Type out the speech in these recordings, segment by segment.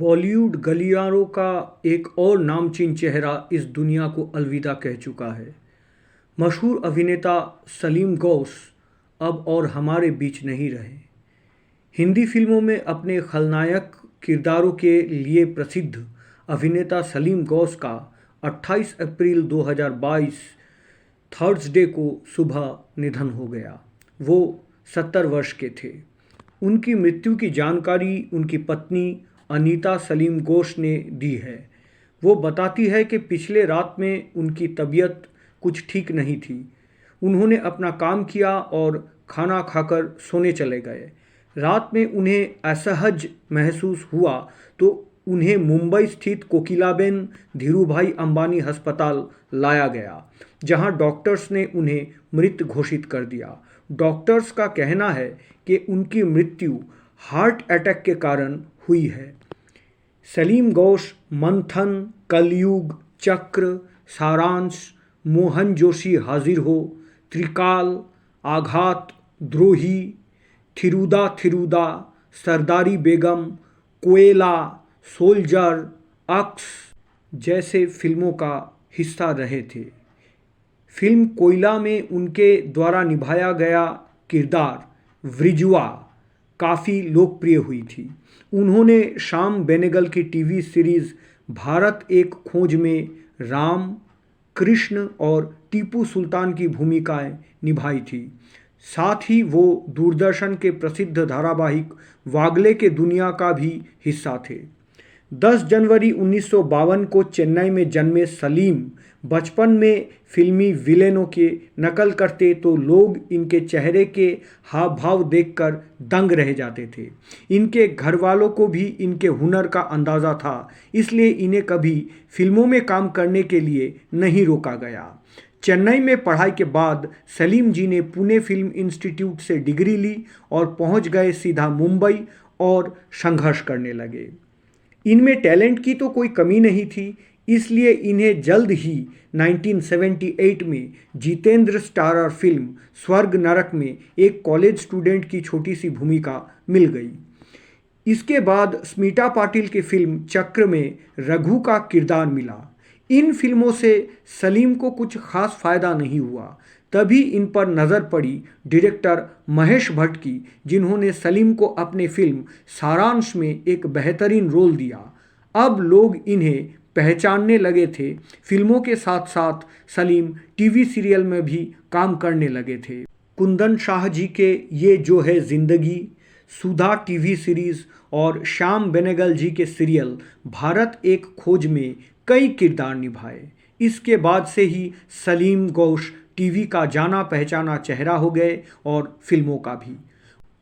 बॉलीवुड गलियारों का एक और नामचीन चेहरा इस दुनिया को अलविदा कह चुका है। मशहूर अभिनेता सलीम गौस अब और हमारे बीच नहीं रहे। हिंदी फिल्मों में अपने खलनायक किरदारों के लिए प्रसिद्ध अभिनेता सलीम गौस का 28 अप्रैल 2022 थर्सडे को सुबह निधन हो गया। वो 70 वर्ष के थे। उनकी मृत्यु की जानकारी उनकी पत्नी अनीता सलीम गौस ने दी है। वो बताती है कि पिछले रात में उनकी तबीयत कुछ ठीक नहीं थी। उन्होंने अपना काम किया और खाना खाकर सोने चले गए। रात में उन्हें असहज महसूस हुआ तो उन्हें मुंबई स्थित कोकिलाबेन धीरूभाई अंबानी अस्पताल लाया गया, जहां डॉक्टर्स ने उन्हें मृत घोषित कर दिया। डॉक्टर्स का कहना है कि उनकी मृत्यु हार्ट अटैक के कारण हुई है। सलीम गौस मंथन, कलयुग, चक्र, सारांश, मोहन जोशी हाजिर हो, त्रिकाल, आघात, द्रोही, थिरुदा थिरुदा, सरदारी बेगम, कोयला, सोल्जर, अक्स जैसे फिल्मों का हिस्सा रहे थे। फिल्म कोयला में उनके द्वारा निभाया गया किरदार वृजुआ काफ़ी लोकप्रिय हुई थी। उन्होंने श्याम बेनेगल की टीवी सीरीज़ भारत एक खोज में राम, कृष्ण और टीपू सुल्तान की भूमिकाएं निभाई थी। साथ ही वो दूरदर्शन के प्रसिद्ध धारावाहिक वागले के दुनिया का भी हिस्सा थे। 10 जनवरी 1952 को चेन्नई में जन्मे सलीम बचपन में फिल्मी विलेनों की नकल करते तो लोग इनके चेहरे के हाव भाव देखकर दंग रह जाते थे। इनके घर वालों को भी इनके हुनर का अंदाज़ा था, इसलिए इन्हें कभी फिल्मों में काम करने के लिए नहीं रोका गया। चेन्नई में पढ़ाई के बाद सलीम जी ने पुणे फिल्म इंस्टीट्यूट से डिग्री ली और पहुंच गए सीधा मुंबई और संघर्ष करने लगे। इनमें टैलेंट की तो कोई कमी नहीं थी, इसलिए इन्हें जल्द ही 1978 में जितेंद्र स्टारर फिल्म स्वर्ग नरक में एक कॉलेज स्टूडेंट की छोटी सी भूमिका मिल गई। इसके बाद स्मिता पाटिल की फिल्म चक्र में रघु का किरदार मिला। इन फिल्मों से सलीम को कुछ खास फायदा नहीं हुआ। तभी इन पर नज़र पड़ी डायरेक्टर महेश भट्ट की, जिन्होंने सलीम को अपने फिल्म सारांश में एक बेहतरीन रोल दिया। अब लोग इन्हें पहचानने लगे थे। फिल्मों के साथ साथ सलीम टीवी सीरियल में भी काम करने लगे थे। कुंदन शाह जी के ये जो है ज़िंदगी, सुधा टीवी सीरीज़ और श्याम बेनेगल जी के सीरियल भारत एक खोज में कई किरदार निभाए। इसके बाद से ही सलीम गौस टीवी का जाना पहचाना चेहरा हो गए और फिल्मों का भी।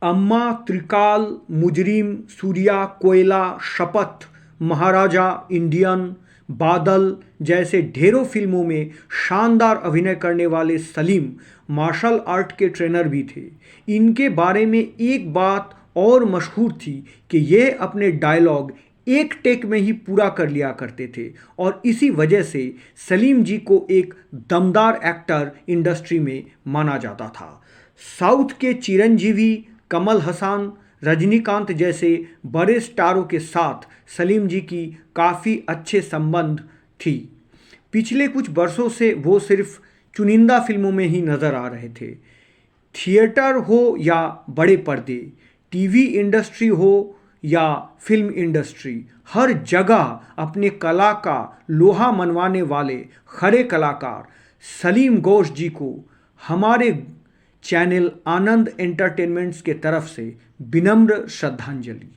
अम्मा, त्रिकाल, मुजरिम, सूर्या, कोयला, शपथ, महाराजा, इंडियन, बादल जैसे ढेरों फिल्मों में शानदार अभिनय करने वाले सलीम मार्शल आर्ट के ट्रेनर भी थे। इनके बारे में एक बात और मशहूर थी कि ये अपने डायलॉग एक टेक में ही पूरा कर लिया करते थे और इसी वजह से सलीम जी को एक दमदार एक्टर इंडस्ट्री में माना जाता था। साउथ के चिरंजीवी कमल हसन, रजनीकांत जैसे बड़े स्टारों के साथ सलीम जी की काफ़ी अच्छे संबंध थी। पिछले कुछ वर्षों से वो सिर्फ चुनिंदा फिल्मों में ही नज़र आ रहे थे। थिएटर हो या बड़े पर्दे, टीवी इंडस्ट्री हो या फिल्म इंडस्ट्री, हर जगह अपने कला का लोहा मनवाने वाले खरे कलाकार सलीम गौस जी को हमारे चैनल आनंद एंटरटेनमेंट्स के तरफ से विनम्र श्रद्धांजलि।